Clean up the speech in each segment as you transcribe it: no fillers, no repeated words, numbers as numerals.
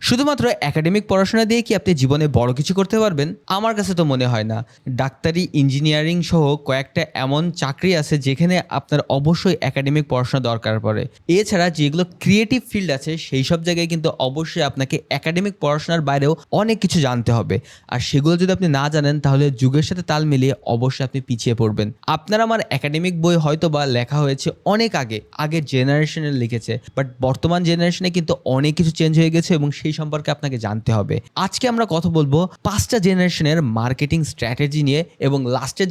শুধুমাত্র একাডেমিক পড়াশোনা দিয়ে কি আপনি জীবনে বড় কিছু করতে পারবেন? আমার কাছে তো মনে হয় না। ডাক্তারি, ইঞ্জিনিয়ারিং সহ কয়েকটা এমন চাকরি আছে যেখানে আপনার অবশ্যই একাডেমিক পড়াশোনা দরকার পড়ে। এছাড়া যেগুলো ক্রিয়েটিভ ফিল্ড আছে সেই সব জায়গায় কিন্তু অবশ্যই আপনাকে একাডেমিক পড়াশোনার বাইরেও অনেক কিছু জানতে হবে। আর সেগুলো যদি আপনি না জানেন তাহলে যুগের সাথে তাল মিলিয়ে অবশ্যই আপনি পিছিয়ে পড়বেন। আপনার আমার একাডেমিক বই হয়তোবা লেখা হয়েছে অনেক আগের জেনারেশনে লিখেছে, বাট বর্তমান জেনারেশনে কিন্তু অনেক কিছু চেঞ্জ হয়ে গেছে এবং সেই সম্পর্কে আপনাকে জানতে হবে। আজকে আমরা কথা বলবো 5টা জেনারেশনের মার্কেটিং স্ট্র্যাটেজি নিয়ে, এবং লাস্টের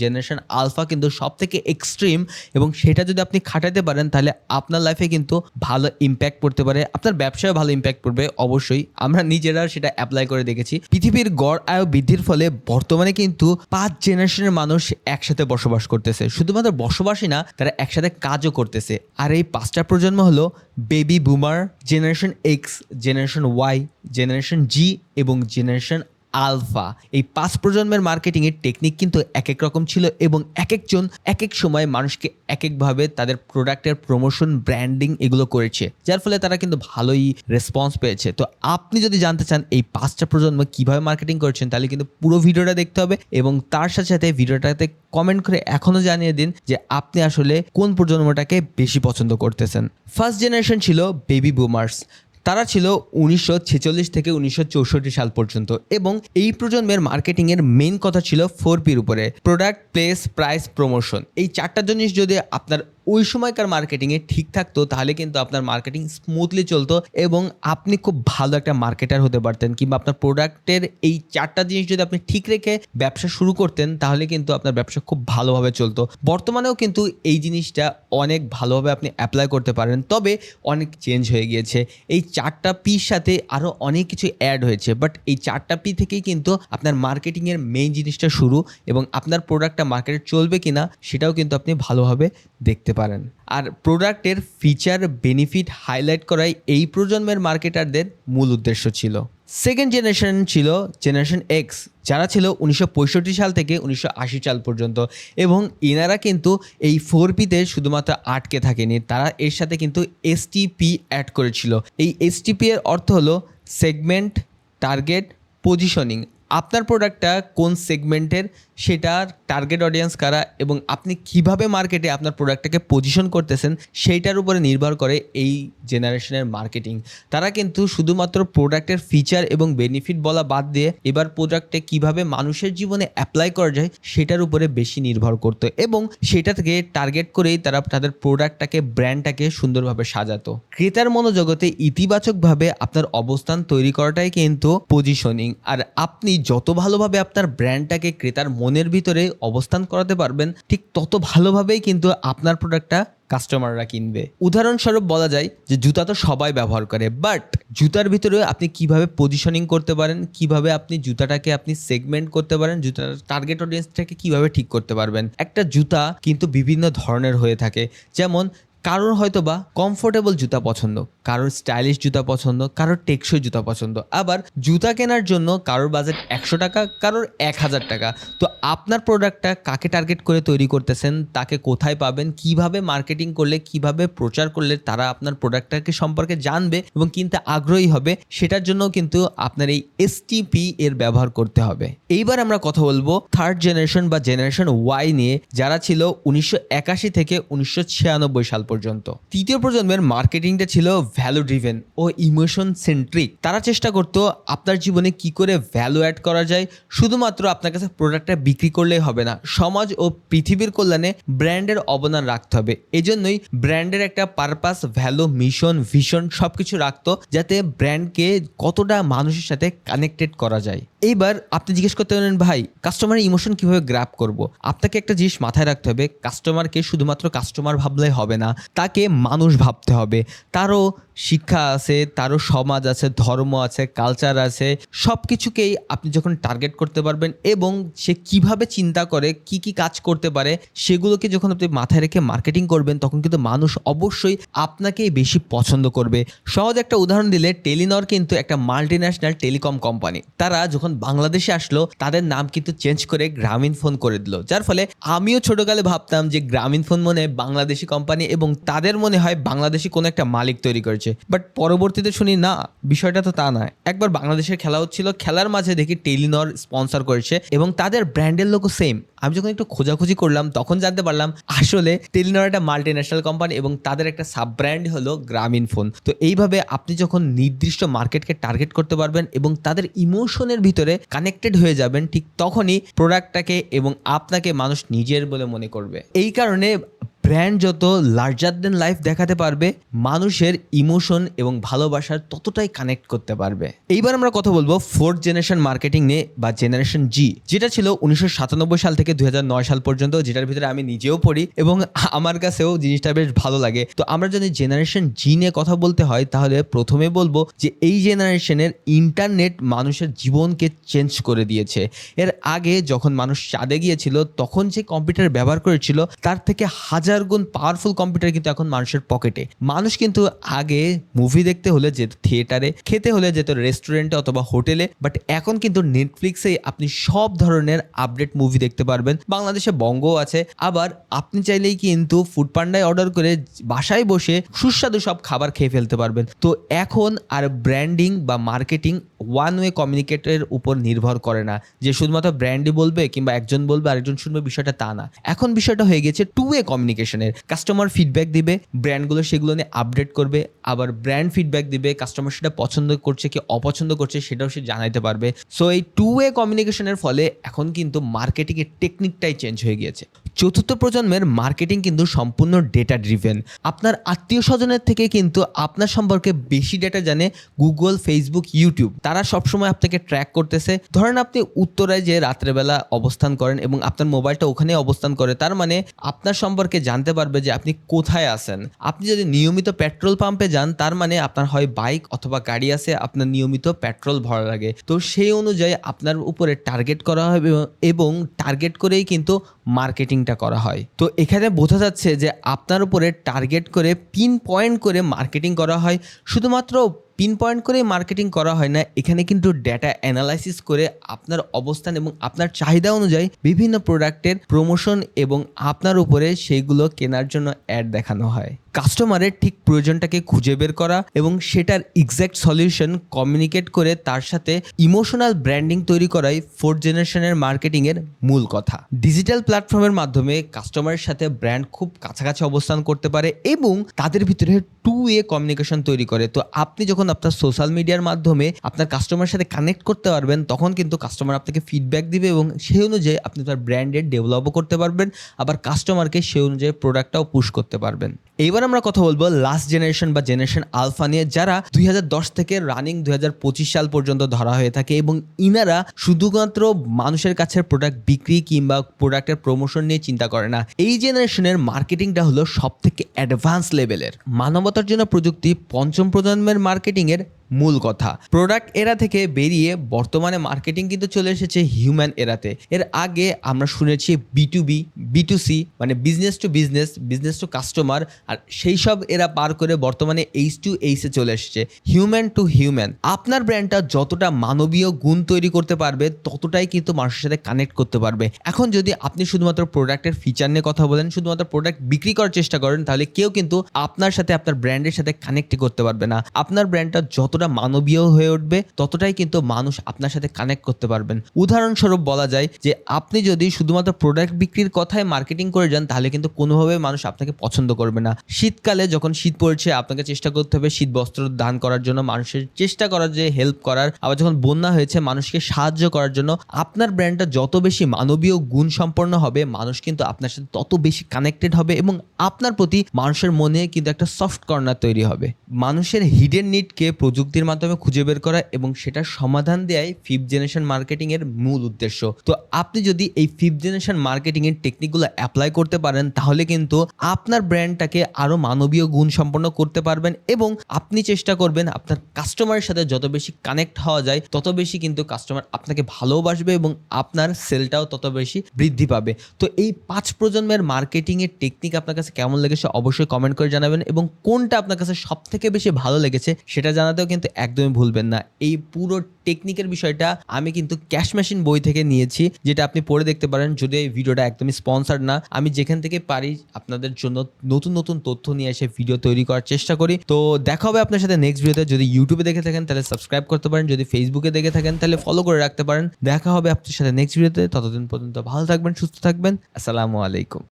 জেনারেশন আলফা কিন্তু সব থেকে এক্সট্রিম, এবং সেটা যদি আপনি খাটাতে পারেন তাহলে আপনার লাইফে কিন্তু ভালো ইম্প্যাক্ট পড়তে পারে, আপনার ব্যবসায় ভালো ইম্প্যাক্ট পড়বে। অবশ্যই আমরা নিজেরা সেটা অ্যাপ্লাই করে দেখেছি। পৃথিবীর গড় আয়ু বৃদ্ধির ফলে বর্তমানে কিন্তু 5 জেনারেশনের মানুষ একসাথে বসবাস করতেছে। শুধুমাত্র বসবাসই না, তারা একসাথে কাজও করতেছে। আর এই 5টা প্রজন্ম হলো baby boomer, generation X, generation Y, generation Z এবং জেনারেশন আলফা। এই 5 প্রজন্মের মার্কেটিংয়ের টেকনিক কিন্তু এক এক রকম ছিল, এবং এক একজন এক এক সময় মানুষকে এক একভাবে তাদের প্রোডাক্টের প্রমোশন, ব্র্যান্ডিং এগুলো করেছে, যার ফলে তারা কিন্তু ভালোই রেসপন্স পেয়েছে। তো আপনি যদি জানতে চান এই 5টা প্রজন্ম কিভাবে মার্কেটিং করেছেন, তাহলে কিন্তু পুরো ভিডিওটা দেখতে হবে, এবং তার সাথে সাথে ভিডিওটাতে কমেন্ট করে এখনও জানিয়ে দিন যে আপনি আসলে কোন প্রজন্মটাকে বেশি পছন্দ করতেছেন। ফার্স্ট জেনারেশন ছিল বেবি বুমার্স। তারা ছিল 1946 থেকে 1964 সাল পর্যন্ত, এবং এই প্রজন্মের মার্কেটিংয়ের মেইন কথা ছিল 4P'র উপরে: প্রোডাক্ট, প্লেস, প্রাইস, প্রমোশন। এই 4টা জিনিস যদি আপনার ওই সময়কার মার্কেটিংয়ে ঠিক থাকতো তাহলে কিন্তু আপনার মার্কেটিং স্মুথলি চলতো এবং আপনি খুব ভালো একটা মার্কেটার হতে পারতেন, কিংবা আপনার প্রোডাক্টের এই 4টা জিনিস যদি আপনি ঠিক রেখে ব্যবসা শুরু করতেন তাহলে কিন্তু আপনার ব্যবসা খুব ভালোভাবে চলতো। বর্তমানেও কিন্তু এই জিনিসটা অনেক ভালোভাবে আপনি অ্যাপ্লাই করতে পারেন, তবে অনেক চেঞ্জ হয়ে গিয়েছে। এই 4টা পির সাথে আরও অনেক কিছু অ্যাড হয়েছে, বাট এই 4টা পি থেকেই কিন্তু আপনার মার্কেটিংয়ের মেইন জিনিসটা শুরু, এবং আপনার প্রোডাক্টটা মার্কেটে চলবে কিনা সেটাও কিন্তু আপনি ভালোভাবে দেখতে পারেন। আর প্রোডাক্টের ফিচার, বেনিফিট হাইলাইট করাই এই প্রজন্মের মার্কেটারদের মূল উদ্দেশ্য ছিল। সেকেন্ড জেনারেশন ছিল জেনারেশন এক্স, যারা ছিল 1965 সাল থেকে 1980 সাল পর্যন্ত, এবং এনারা কিন্তু এই 4P'তে শুধুমাত্র আটকে থাকেনি, তারা এর সাথে কিন্তু STP অ্যাড করেছিল। এই STP এর অর্থ হলো সেগমেন্ট, টার্গেট, পজিশনিং। আপনার প্রোডাক্টটা কোন সেগমেন্টের, সেটার টার্গেট অডিয়েন্স কারা, এবং আপনি কিভাবে মার্কেটে আপনার প্রোডাক্টটাকে পজিশন করতেছেন সেইটার উপরে নির্ভর করে এই জেনারেশনের মার্কেটিং। তারা কিন্তু শুধুমাত্র প্রোডাক্টের ফিচার এবং বেনিফিট বলা বাদ দিয়ে এবার প্রোডাক্টে কিভাবে মানুষের জীবনে অ্যাপ্লাই করা যায় সেটার উপরে বেশি নির্ভর করতো, এবং সেটা থেকে টার্গেট করেই তারা তাদের প্রোডাক্টটাকে, ব্র্যান্ডটাকে সুন্দরভাবে সাজাতো। ক্রেতার মনোজগতে ইতিবাচকভাবে আপনার অবস্থান তৈরি করাটাই কিন্তু পজিশনিং। আর আপনি যত ভালোভাবে আপনার ব্র্যান্ডটাকে ক্রেতার মনের ভিতরে অবস্থান করাতে পারবেন, ঠিক তত ভালোভাবেই কিন্তু আপনার প্রোডাক্টটা কাস্টমাররা কিনবে। উদাহরণস্বরূপ বলা যায় যে জুতা তো সবাই ব্যবহার করে, বাট জুতার ভিতরে আপনি কিভাবে পজিশনিং করতে পারেন, কিভাবে আপনি জুতাটাকে আপনি সেগমেন্ট করতে পারেন, জুতার টার্গেট অডিয়েন্সটাকে কিভাবে ঠিক করতে পারবেন। একটা জুতা কিন্তু বিভিন্ন ধরনের হয়ে থাকে, যেমন কারোর হয়তো বা কমফোর্টেবল জুতা পছন্দ, কারোর স্টাইলিশ জুতা পছন্দ, কারোর টেকসই জুতা পছন্দ। আবার জুতা কেনার জন্য কারোর বাজেট 100 টাকা, কারোর 1000 টাকা। তো আপনার প্রোডাক্টটা কাকে টার্গেট করে তৈরি করতেছেন, তাকে কোথায় পাবেন, কিভাবে মার্কেটিং করলে, কিভাবে প্রচার করলে তারা আপনার প্রোডাক্টটাকে সম্পর্কে জানবে এবং কিনতে আগ্রহী হবে, সেটার জন্য কিন্তু আপনার এই STP এর ব্যবহার করতে হবে। এইবার আমরা কথা বলবো থার্ড জেনারেশন বা জেনারেশন ওয়াই নিয়ে, যারা ছিল 1981 থেকে 1996 সাল পর্যন্ত। তৃতীয় প্রজন্মের মার্কেটিংটা ছিল ভ্যালু ড্রিভেন ও ইমোশন সেন্ট্রিক। তারা চেষ্টা করতো আপনার জীবনে কি করে ভ্যালু অ্যাড করা যায়। শুধুমাত্র আপনার কাছে প্রোডাক্টটা বিক্রি করলেই হবে না, সমাজ ও পৃথিবীর কল্যাণে ব্র্যান্ডের অবদান রাখতে হবে। এজন্যই ব্র্যান্ডের একটা পারপাস, ভ্যালু, মিশন, ভিশন সবকিছু রাখতো, যাতে ব্র্যান্ডকে কতটা মানুষের সাথে কানেক্টেড করা যায়। এইবার আপনি জিজ্ঞেস করতে পারেন, ভাই কাস্টমারের ইমোশন কিভাবে গ্র্যাব করব? আপনাকে একটা জিনিস মাথায় রাখতে হবে, কাস্টমারকে শুধুমাত্র কাস্টমার ভাবলে হবে না, তাকে মানুষ ভাবতে হবে। তারও শিক্ষা আছে, তারও সমাজ আছে, ধর্ম আছে, কালচার আছে, সব কিছুকেই আপনি যখন টার্গেট করতে পারবেন এবং সে কিভাবে চিন্তা করে, কি কি কাজ করতে পারে, সেগুলোকে যখন আপনি মাথায় রেখে মার্কেটিং করবেন, তখন কিন্তু মানুষ অবশ্যই আপনাকেই বেশি পছন্দ করবে। সহজ একটা উদাহরণ দিলে, টেলিনর কিন্তু একটা মাল্টিন্যাশনাল টেলিকম কোম্পানি। তারা যখন বাংলাদেশে আসলো তাদের নাম কিন্তু চেঞ্জ করে গ্রামীণ ফোন করে দিল, যার ফলে আমিও ছোটকালে ভাবতাম যে গ্রামীণ ফোন মনে বাংলাদেশি কোম্পানি এবং তাদের মনে হয় বাংলাদেশি কোনো একটা মালিক তৈরি করেছে। বাট পরবর্তীতে শুনি না, বিষয়টা তো তা নয়। একবার বাংলাদেশের খেলা হচ্ছিল, খেলার মাঝে দেখি টেলিনর স্পন্সর করেছে এবং তাদের ব্র্যান্ডের লোগো সেম। আমি যখন একটু খোঁজাখুঁজি করলাম তখন জানতে পারলাম আসলে টেলিনর একটা মাল্টিন্যাশনাল কোম্পানি এবং তাদের একটা সাব ব্র্যান্ড হলো গ্রামীণফোন। তো এইভাবে আপনি যখন নির্দিষ্ট মার্কেটকে টার্গেট করতে পারবেন এবং তাদের ইমোশনের ভিতরে কানেক্টেড হয়ে যাবেন, ঠিক তখনই প্রোডাক্টটাকে এবং আপনাকে মানুষ নিজের বলে মনে করবে। এই কারণে ব্র্যান্ড যত লার্জার দেন লাইফ দেখাতে পারবে, মানুষের ইমোশন এবং ভালোবাসার ততটাই কানেক্ট করতে পারবে। এইবার আমরা কথা বলবো ফোর্থ জেনারেশন মার্কেটিং নিয়ে বা জেনারেশন জি, যেটা ছিল 1997 সাল থেকে 2009 সাল পর্যন্ত, যেটার ভিতরে আমি নিজেও পড়ি এবং আমার কাছেও জিনিসটা বেশ ভালো লাগে। তো আমরা যদি জেনারেশন জি নিয়ে কথা বলতে হয় তাহলে প্রথমে বলবো যে এই জেনারেশনের ইন্টারনেট মানুষের জীবনকে চেঞ্জ করে দিয়েছে। এর আগে যখন মানুষ চাঁদে গিয়েছিল তখন যে কম্পিউটার ব্যবহার করেছিল তার থেকে হাজার গুণ পাওয়ারফুল কম্পিউটার কিন্তু এখন মানুষের পকেটে। মানুষ কিন্তু আগে মুভি দেখতে হলে যেত থিয়েটারে, খেতে হলে যেত রেস্টুরেন্টে অথবা হোটেলে, বাট এখন কিন্তু নেটফ্লিক্সে আপনি সব ধরনের আপডেট মুভি দেখতে পারবেন। বাংলাদেশে বঙ্গও আছে, আবার আপনি চাইলেই কিন্তু ফুড পান্ডায় অর্ডার করে বাসায় বসে সুস্বাদু সব খাবার খেয়ে ফেলতে পারবেন। তো এখন আর ব্র্যান্ডিং বা মার্কেটিং ওয়ান ওয়ে কমিউনিকেটের উপর নির্ভর করে না, যে শুধুমাত্র ব্র্যান্ডই বলবে কিংবা একজন বলবে আরেকজন শুনবে, বিষয়টা তা না। এখন বিষয়টা হয়ে গেছে টু ওয়ে কমিউনিকেশনের। কাস্টমার ফিডব্যাক দিবে, ব্র্যান্ডগুলো সেগুলো নিয়ে আপডেট করবে, আবার ব্র্যান্ড ফিডব্যাক দিবে, কাস্টমার সেটা পছন্দ করছে কি অপছন্দ করছে সেটাও সে জানাইতে পারবে। সো এই টু ওয়ে কমিউনিকেশনের ফলে এখন কিন্তু মার্কেটিংয়ের টেকনিকটাই চেঞ্জ হয়ে গিয়েছে। চতুর্থ প্রজন্মের মার্কেটিং কিন্তু সম্পূর্ণ ডেটা ড্রিভেন। আপনার আত্মীয় স্বজনের থেকে কিন্তু আপনার সম্পর্কে বেশি ডেটা জানে গুগল, ফেসবুক, ইউটিউব। তারা সবসময় আপনাকে ট্র্যাক করতেছে। ধরেন আপনি উত্তরায় যে রাত্রেবেলা অবস্থান করেন এবং আপনার মোবাইলটা ওখানে অবস্থান করে, তার মানে আপনার সম্পর্কে জানতে পারবে যে আপনি কোথায় আছেন। আপনি যদি নিয়মিত পেট্রোল পাম্পে যান, তার মানে আপনার হয় বাইক অথবা গাড়ি আছে, আপনার নিয়মিত পেট্রোল ভরা লাগে। তো সেই অনুযায়ী আপনার উপরে টার্গেট করা হবে এবং টার্গেট করেই কিন্তু মার্কেটিংটা করা হয়। তো এখানে বোঝা যাচ্ছে যে আপনার উপরে টার্গেট করে পিন পয়েন্ট করে মার্কেটিং করা হয়। শুধুমাত্র পিন পয়েন্ট করে মার্কেটিং করা হয় না, এখানে কিন্তু ডেটা অ্যানালাইসিস করে আপনার অবস্থান এবং আপনার চাহিদা অনুযায়ী বিভিন্ন প্রোডাক্টের প্রমোশন এবং আপনার উপরে সেইগুলো কেনার জন্য অ্যাড দেখানো হয়। কাস্টমারের ঠিক প্রয়োজনটাকে খুঁজে বের করা এবং সেটার এক্স্যাক্ট সলিউশন কমিউনিকেট করে তার সাথে ইমোশনাল ব্র্যান্ডিং তৈরি করাই ফোর্থ জেনারেশনের মার্কেটিংয়ের মূল কথা। ডিজিটাল প্ল্যাটফর্মের মাধ্যমে কাস্টমারের সাথে ব্র্যান্ড খুব কাছাকাছি অবস্থান করতে পারে এবং তাদের ভিতরে টু ওয়ে কমিউনিকেশন তৈরি করে। তো আপনি যখন আপনার সোশ্যাল মিডিয়ার মাধ্যমে আপনার কাস্টমারের সাথে কানেক্ট করতে পারবেন, তখন কিন্তু কাস্টমার আপনাকে ফিডব্যাক দিবে এবং সেই অনুযায়ী আপনি তার ব্র্যান্ডের ডেভেলপও করতে পারবেন, আবার কাস্টমারকে সেই অনুযায়ী প্রোডাক্টটাও পুশ করতে পারবেন। এইবার আমরা কথা বলবো লাস্ট জেনারেশন বা জেনারেশন আলফা নিয়ে, যারা 2010 থেকে রানিং 2025 সাল পর্যন্ত ধরা হয়ে থাকে এবং ইনারা শুধুমাত্র মানুষের কাছে প্রোডাক্ট বিক্রি কিংবা প্রোডাক্টের প্রমোশন নিয়ে চিন্তা করে না। এই জেনারেশনের মার্কেটিংটা হলো সব থেকে অ্যাডভান্স লেভেলের। মানবতার জন্য প্রযুক্তি পঞ্চম প্রজন্মের মার্কেটিংয়ের মূল কথা। প্রোডাক্ট এরা থেকে বেরিয়ে বর্তমানে মার্কেটিং কিন্তু চলে এসেছে হিউম্যান এরাতে। এর আগে আমরা শুনেছি B2B, B2C মানে business to business, business to customer, আর সেই সব এরা পার করে বর্তমানে H2H এ চলে এসেছে, হিউম্যান টু হিউম্যান। আপনার ব্র্যান্ডটা যতটা মানবীয় গুণ তৈরি করতে পারবে ততটাই কিন্তু মানুষের সাথে কানেক্ট করতে পারবে। এখন যদি আপনি শুধুমাত্র প্রোডাক্টের ফিচার নিয়ে কথা বলেন, শুধুমাত্র প্রোডাক্ট বিক্রি করার চেষ্টা করেন, তাহলে কেউ কিন্তু আপনার সাথে আপনার ব্র্যান্ডের সাথে কানেক্ট করতে পারবে না। আপনার ব্র্যান্ডটা যতটা মানবীয় হয়ে উঠবে ততটাই কিন্তু মানুষ আপনার সাথে কানেক্ট করতে পারবেন। উদাহরণস্বরূপ বলা যায় যে আপনি যদি শুধুমাত্র প্রোডাক্ট বিক্রির কথায় মার্কেটিং করে যান, তাহলে কিন্তু কোনোভাবে মানুষ আপনাকে পছন্দ করবে না। শীতকালে যখন শীত পড়ছে, আপনাকে চেষ্টা করতে হবে শীত বস্ত্র দান করার জন্য, মানুষের চেষ্টা করার যে হেল্প করার। আবার যখন বন্যা হয়েছে, মানুষকে সাহায্য করার জন্য। আপনার ব্র্যান্ডটা যত বেশি মানবীয় গুণ সম্পন্ন হবে, মানুষ কিন্তু আপনার সাথে তত বেশি কানেক্টেড হবে এবং আপনার প্রতি মানুষের মনে কিন্তু একটা সফট কর্নার তৈরি হবে। মানুষের হিডেন নিডকে প্রযুক্তির মাধ্যমে খুঁজে বের করা এবং সেটার সমাধান দেয়াই ফিফথ জেনারেশন মার্কেটিং এর মূল উদ্দেশ্য। তো আপনি যদি এই ফিফথ জেনারেশন মার্কেটিং এর টেকনিকগুলো অ্যাপ্লাই করতে পারেন, তাহলে কিন্তু আপনার ব্র্যান্ডটাকে আরো মানবীয় গুণ সম্পন্ন করতে পারবেন এবং আপনি চেষ্টা করবেন আপনার কাস্টমারের সাথে যত বেশি কানেক্ট হওয়া যায় তত বেশি কিন্তু কাস্টমার আপনাকে ভালোবাসবে এবং আপনার সেলটাও তত বেশি বৃদ্ধি পাবে। তো এই 5 প্রজন্মের মার্কেটিং এর টেকনিক আপনার কাছে কেমন লেগেছে অবশ্যই কমেন্ট করে জানাবেন এবং কোনটা আপনার কাছে সব থেকে বেশি ভালো লেগেছে সেটা জানাতেও কিন্তু কিন্তু একদমই ভুলবেন না। এই পুরো টেকনিকের বিষয়টা আমি কিন্তু ক্যাশ মেশিন বই থেকে নিয়েছি, যেটা আপনি পড়ে দেখতে পারেন। যদি এই ভিডিওটা একদমই স্পন্সর্ড না, আমি যেখান থেকে পারি আপনাদের জন্য নতুন নতুন তথ্য নিয়ে এসে ভিডিও তৈরি করার চেষ্টা করি। তো দেখা হবে আপনার সাথে নেক্সট ভিডিওতে। যদি ইউটিউবে দেখে থাকেন তাহলে সাবস্ক্রাইব করতে পারেন, যদি ফেসবুকে দেখে থাকেন তাহলে ফলো করে রাখতে পারেন। দেখা হবে আপনার সাথে নেক্সট ভিডিওতে। ততদিন পর্যন্ত ভালো থাকবেন, সুস্থ থাকবেন। আসসালামু আলাইকুম।